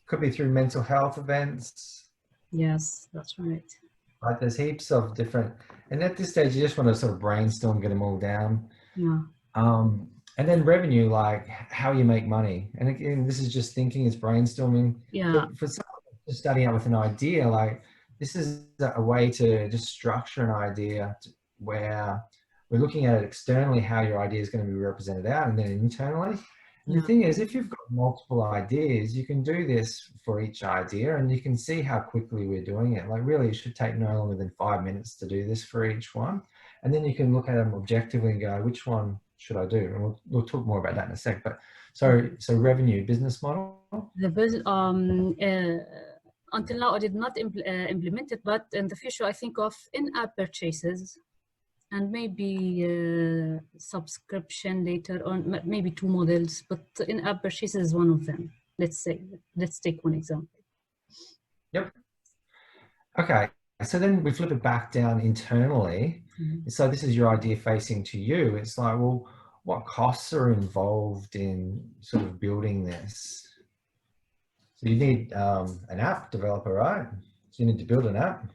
Could be through mental health events. Yes, that's right. Right, there's heaps of different, and at this stage you just want to sort of brainstorm, get them all down. Yeah. And then revenue, like how you make money. And again, this is just thinking, it's brainstorming. Yeah. For someone just starting out with an idea, like this is a way to just structure an idea where we're looking at it externally, how your idea is going to be represented out, and then internally. And the thing is, if you've got multiple ideas, you can do this for each idea and you can see how quickly we're doing it. Like really, it should take no longer than 5 minutes to do this for each one. And then you can look at them objectively and go, which one should I do? And we'll talk more about that in a sec. But so revenue, business model? Until now, I did not implement it, but in the future, I think of in-app purchases and maybe subscription later on, maybe 2 models, but in-app purchases is one of them. Let's take one example. Yep. Okay. So then we flip it back down internally. So this is your idea facing to you. It's like, well, what costs are involved in sort of building this? So you need an app developer, right? So you need to build an app.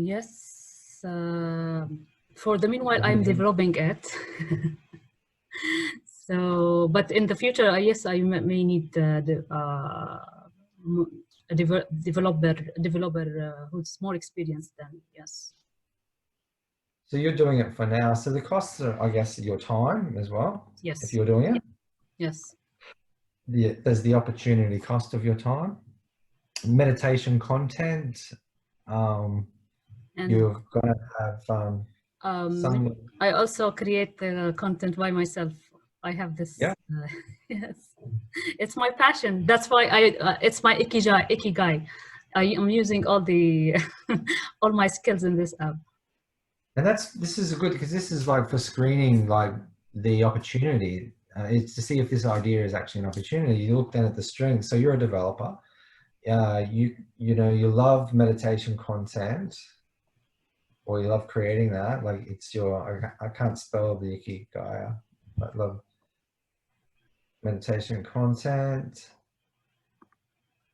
Yes. For the meanwhile, I'm developing it. So, but in the future, yes, I may need a developer who's more experienced than, yes. So you're doing it for now. So the costs are, I guess, your time as well. Yes. If you're doing it. Yes. There's the opportunity cost of your time. Meditation content. And you're going to have some. I also create the content by myself. I have this. Yeah. Yes, it's my passion. That's why it's my ikigai. I am using all the all my skills in this app. And this is good because this is like for screening like the opportunity. It's to see if this idea is actually an opportunity. You look then at the strengths. So you're a developer. You know you love meditation content, or you love creating that. Like it's your I can't spell the ikigai. I love meditation content.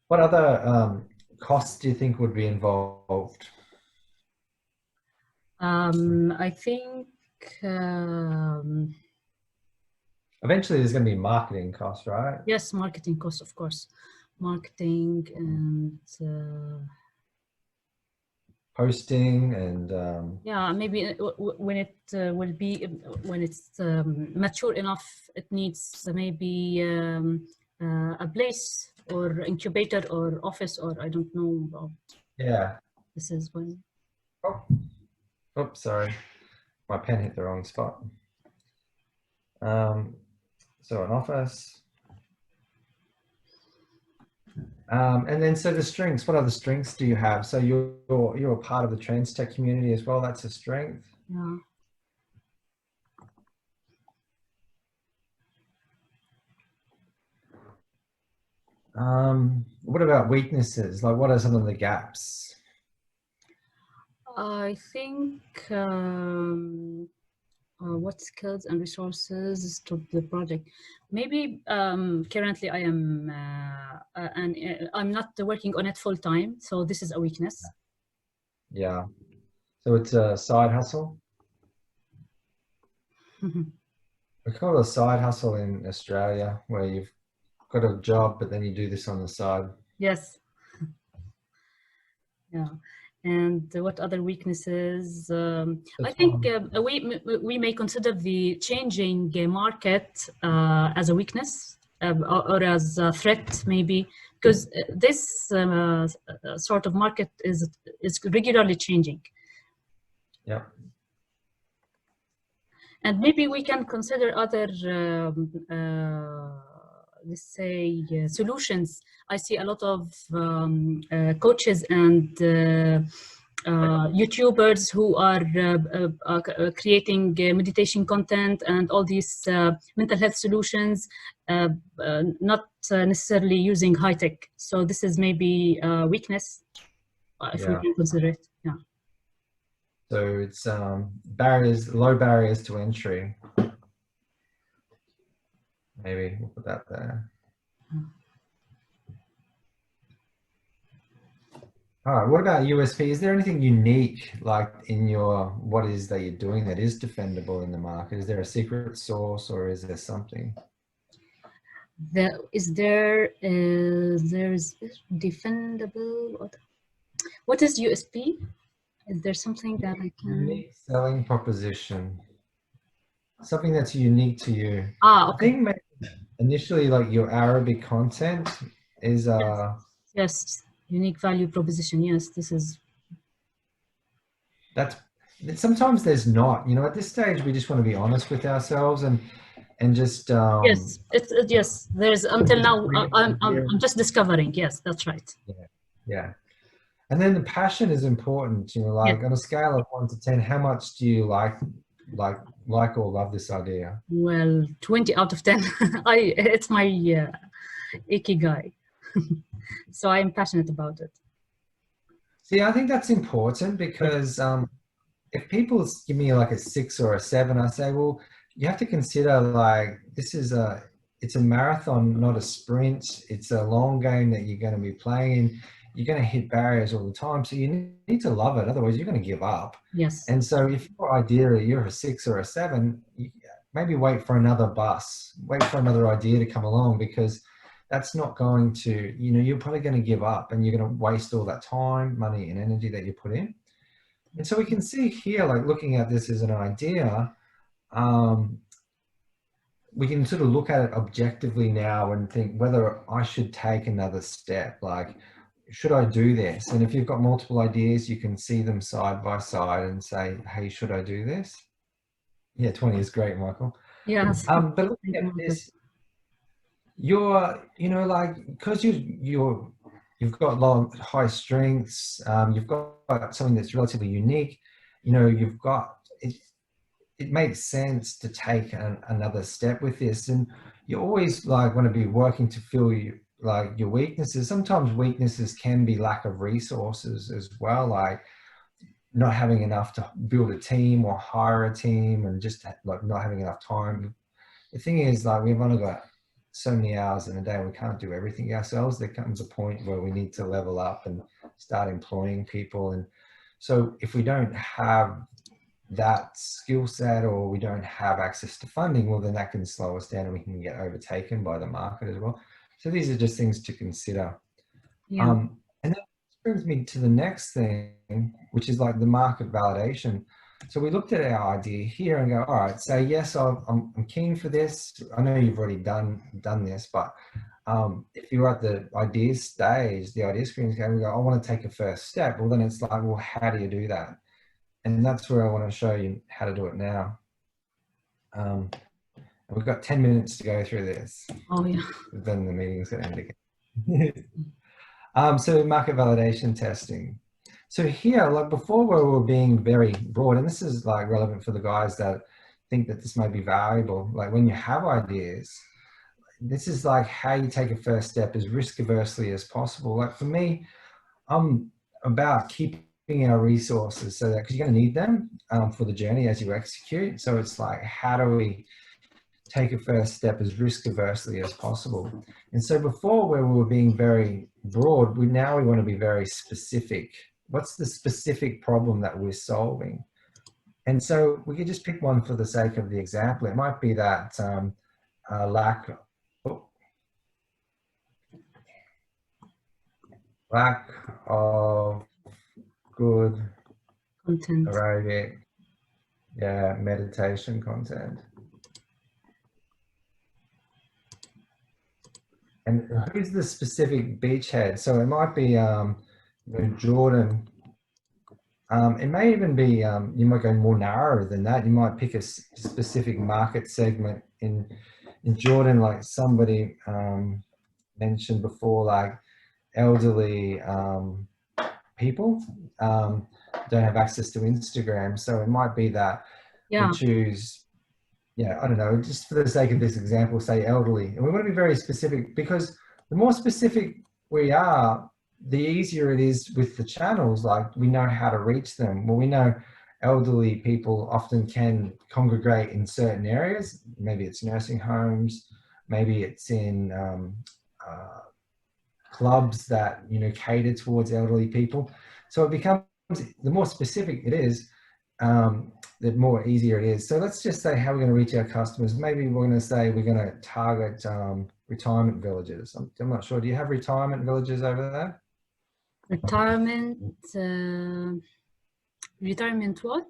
What other costs do you think would be involved? I think eventually there's going to be marketing costs, right? Yes, marketing costs, of course. Marketing and posting and yeah, maybe when it will be when it's mature enough, it needs maybe a place or incubator or office, or I don't know about. Yeah. This is when. Oops, sorry, my pen hit the wrong spot. So an office. And then so the strengths, what other strengths do you have? So you're a part of the trans tech community as well. That's a strength. Yeah. What about weaknesses? Like what are some of the gaps? I think what skills and resources to the project. Maybe currently I am and I'm not working on it full time, so this is a weakness. Yeah. So it's a side hustle. We call it a side hustle in Australia, where you've got a job, but then you do this on the side. Yes. Yeah. And what other weaknesses? I think we may consider the changing market as a weakness or as a threat, maybe, because this sort of market is regularly changing. Yeah. And maybe we can consider other, let's say, solutions. I see a lot of coaches and YouTubers who are creating meditation content and all these mental health solutions, not necessarily using high tech. So this is maybe a weakness, if we can consider it. Yeah. So it's low barriers to entry. Maybe we'll put that there. All right, what about USP? Is there anything unique like in what is that you're doing that is defendable in the market? Is there a secret sauce or is there something? There's defendable. What is USP? Is there something that I can... Unique selling proposition. Something that's unique to you. Ah, okay. I think initially, like your Arabic content is Yes. Yes. Unique value proposition. Yes, this is. that's sometimes there's not, you know, at this stage we just want to be honest with ourselves and just Yes, it's yes. There's until just now. putting it I'm just discovering. Yes, that's right. yeah, yeah. And then the passion is important, you know, Yeah. like on a scale of 1 to 10, how much do you like or love this idea? Well, 20 out of 10. It's my ikigai. So I am passionate about it. See, I think that's important because if people give me like a 6 or a 7, I say, well, you have to consider like this is it's a marathon, not a sprint. It's a long game that you're going to be playing. You're going to hit barriers all the time, so you need to love it. Otherwise, you're going to give up. Yes. And so, if your idea you're a 6 or a 7, maybe wait for another bus, wait for another idea to come along, because that's not going to, you know, you're probably going to give up and you're going to waste all that time, money, and energy that you put in. And so we can see here, like looking at this as an idea, we can sort of look at it objectively now and think whether I should take another step. Like, should I do this? And if you've got multiple ideas, you can see them side by side and say, hey, should I do this? Yeah, 20 is great, Michael. Yes. But looking at this, you're, you know, like, because you've got high strengths, you've got something that's relatively unique, you know, you've got it makes sense to take another step with this. And you always like want to be working to fill your weaknesses. Sometimes weaknesses can be lack of resources as well, like not having enough to build a team or hire a team, and just like not having enough time. The thing is, like, we've only got so many hours in a day, we can't do everything ourselves. There comes a point where we need to level up and start employing people. And so if we don't have that skill set, or we don't have access to funding, well, then that can slow us down and we can get overtaken by the market as well. So these are just things to consider. Yeah. And that brings me to the next thing, which is like the market validation. So we looked at our idea here and go, all right, say, yes, I'm keen for this. I know you've already done this, but if you're at the idea stage, the idea screen is going, we go, I want to take a first step. Well, then it's like, well, how do you do that? And that's where I want to show you how to do it now. And we've got 10 minutes to go through this. Oh, yeah. Then the meeting's going to end again. So market validation testing. So here, like before, we were being very broad, and this is like relevant for the guys that think that this might be valuable. Like when you have ideas, this is like how you take a first step as risk aversely as possible. Like for me, I'm about keeping our resources so that, because you're going to need them for the journey as you execute. So it's like, how do we take a first step as risk aversely as possible? And so before, where we were being very broad, we want to be very specific. What's the specific problem that we're solving? And so we could just pick one for the sake of the example. It might be that lack of good Content. Arabic, meditation content. And who's the specific beachhead? So it might be Jordan. It may even be, you might go more narrow than that. You might pick a specific market segment in Jordan, like somebody mentioned before, like elderly people don't have access to Instagram. So it might be that we choose, I don't know, just for the sake of this example, say elderly. And we want to be very specific, because the more specific we are, the easier it is with the channels. Like we know how to reach them. Well, we know elderly people often can congregate in certain areas. Maybe it's nursing homes, maybe it's in clubs that, you know, cater towards elderly people. So it becomes, the more specific it is, the more easier it is. So let's just say how we're going to reach our customers. Maybe we're going to say we're going to target retirement villages. I'm not sure. Do you have retirement villages over there? Retirement what?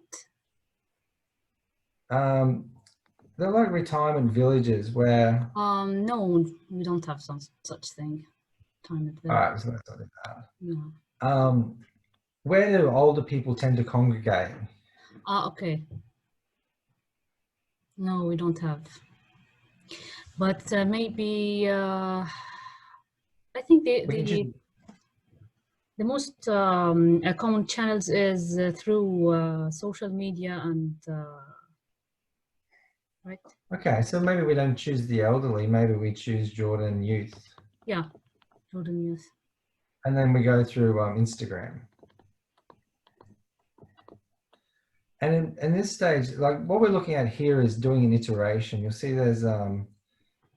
they're like retirement villages where, No, we don't have such thing. Retirement all village. right, so let's not do that. No. Where do older people tend to congregate? Okay. No, we don't have. But maybe I think We can choose. the most common channels is through social media and right. Okay, so maybe we don't choose the elderly. Maybe we choose Jordan youth, Yeah, Jordan Youth. and then we go through Instagram. And in this stage, like what we're looking at here is doing an iteration. You'll see there's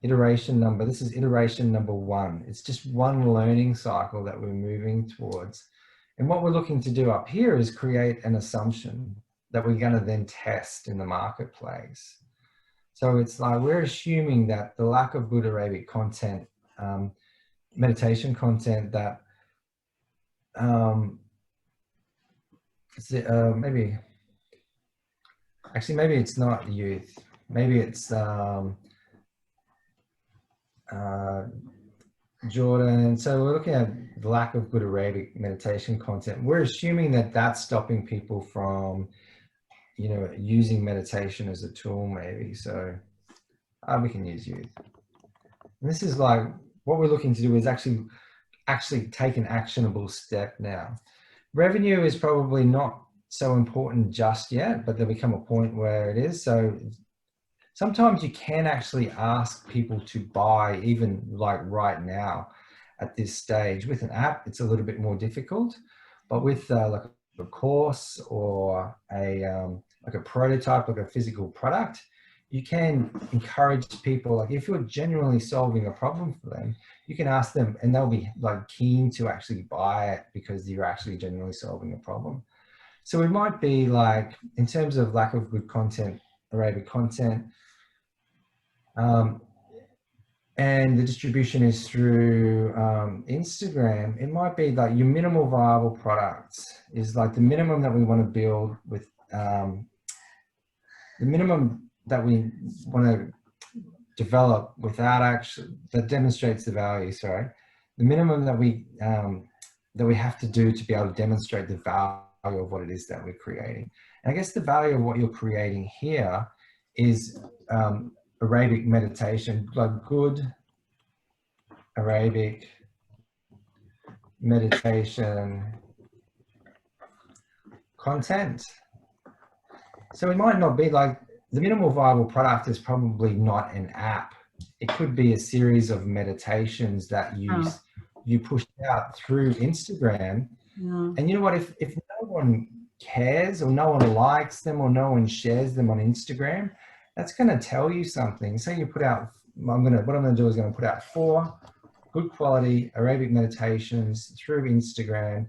iteration number. This is iteration number 1. It's just one learning cycle that we're moving towards. And what we're looking to do up here is create an assumption that we're going to then test in the marketplace. So it's like we're assuming that the lack of good Arabic content, meditation content that maybe it's not youth. Maybe it's Jordan. So we're looking at the lack of good Arabic meditation content. We're assuming that that's stopping people from, you know, using meditation as a tool maybe. So we can use youth. And this is like, what we're looking to do is actually take an actionable step now. Revenue is probably not so important just yet, but there'll become a point where it is. So sometimes you can actually ask people to buy, even like right now at this stage. With an app, it's a little bit more difficult, but with like a course or like a prototype, like a physical product, you can encourage people. Like if you're genuinely solving a problem for them, you can ask them and they'll be like keen to actually buy it because you're actually genuinely solving a problem. So we might be like, in terms of lack of good content, Arabic content, and the distribution is through Instagram, it might be like your minimal viable products is like the minimum that we want to build with the minimum that we want to develop without actually, that demonstrates the value, sorry. The minimum that we have to do to be able to demonstrate the value of what it is that we're creating. And I guess the value of what you're creating here is Arabic meditation, like good Arabic meditation content. So it might not be like, the minimal viable product is probably not an app. It could be a series of meditations that you push out through Instagram. Yeah. And you know what, if no one cares or no one likes them or no one shares them on Instagram, that's going to tell you something. Say you put out, what I'm going to do is going to put out 4 good quality Arabic meditations through Instagram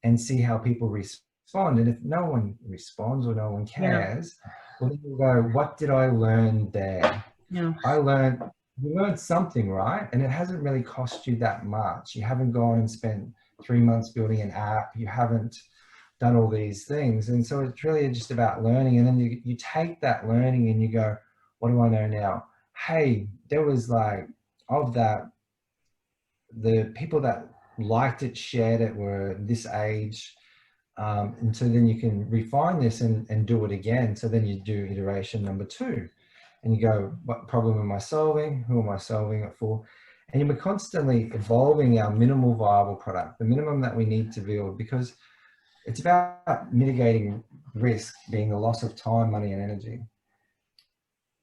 and see how people respond. And if no one responds or no one cares, well, then you go, what did I learn there? Yeah. You learned something, right? And it hasn't really cost you that much. You haven't gone and spent 3 months building an app. You haven't done all these things. And so it's really just about learning. And then you take that learning and you go, what do I know now? Hey, there was like, of that, the people that liked it, shared it, were this age. And so then you can refine this and do it again. So then you do iteration number 2 and you go, what problem am I solving? Who am I solving it for? And you're constantly evolving our minimal viable product, the minimum that we need to build, because it's about mitigating risk, being the loss of time, money, and energy.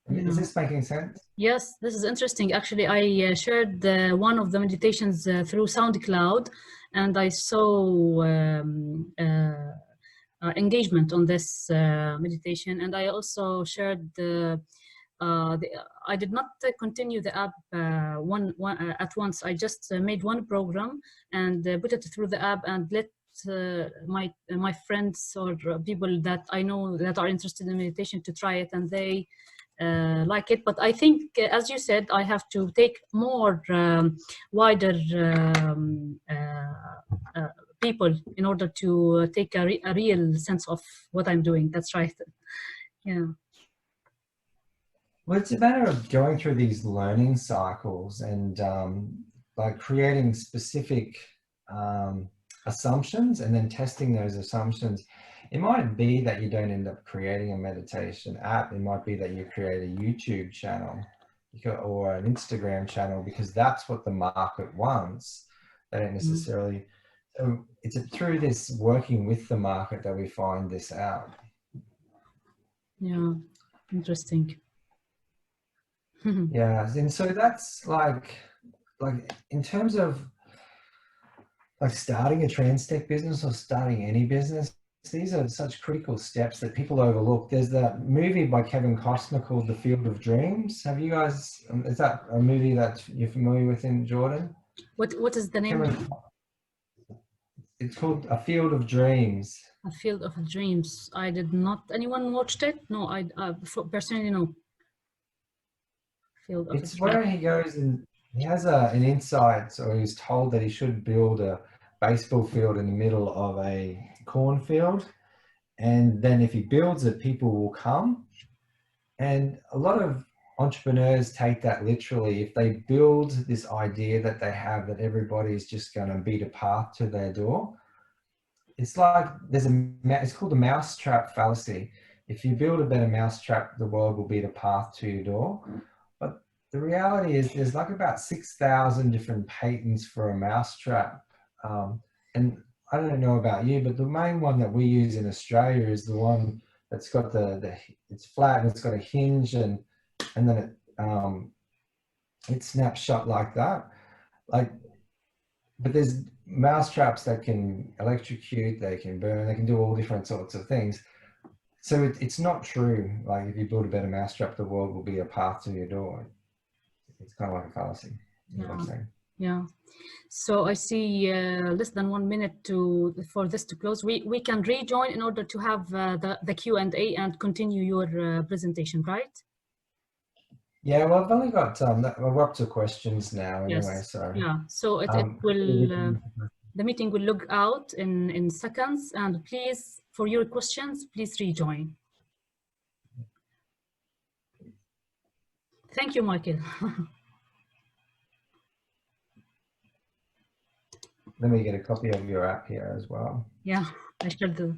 Is this making sense? Yes, this is interesting. Actually, I shared one of the meditations through SoundCloud, and I saw engagement on this meditation. And I also shared I did not continue the app at once. I just made one program and put it through the app and let my friends or people that I know that are interested in meditation to try it, and they like it. But I think, as you said, I have to take more wider people in order to take a real sense of what I'm doing. That's right. Yeah. Well, it's a matter of going through these learning cycles and like creating specific assumptions and then testing those assumptions. It might be that you don't end up creating a meditation app. It might be that you create a YouTube channel or an Instagram channel because that's what the market wants. They don't necessarily. So it's through this working with the market that we find this out. Yeah, interesting. Yeah, and so that's like in terms of like starting a trans tech business or starting any business, these are such critical steps that people overlook. There's that movie by Kevin Costner called The Field of Dreams. Have you guys, is that a movie that you're familiar with in Jordan? What is the name? It's called A Field of Dreams. A Field of Dreams. I did not. Anyone watched it? No, I personally no. Field of It's where he goes and he has an insight, or he's told that he should build a baseball field in the middle of a cornfield. And then if he builds it, people will come. And a lot of entrepreneurs take that literally. If they build this idea that they have that everybody's just going to beat a path to their door, it's like it's called the mousetrap fallacy. If you build a better mousetrap, the world will beat a path to your door. But the reality is there's like about 6,000 different patents for a mousetrap. And I don't know about you, but the main one that we use in Australia is the one that's got it's flat and it's got a hinge and then it snaps shut like that. But there's mousetraps that can electrocute, they can burn, they can do all different sorts of things. So it's not true. Like if you build a better mousetrap, the world will be a path to your door. It's kind of like a fallacy. You know what I'm saying? Yeah. So I see less than 1 minute for this to close. We can rejoin in order to have the Q&A and continue your presentation, right? Yeah, well, I've only got we're up to questions now anyway. Yes. So yeah. So it will the meeting will log out in seconds, and please, for your questions, please rejoin. Thank you, Michael. Let me get a copy of your app here as well. Yeah, I shall do.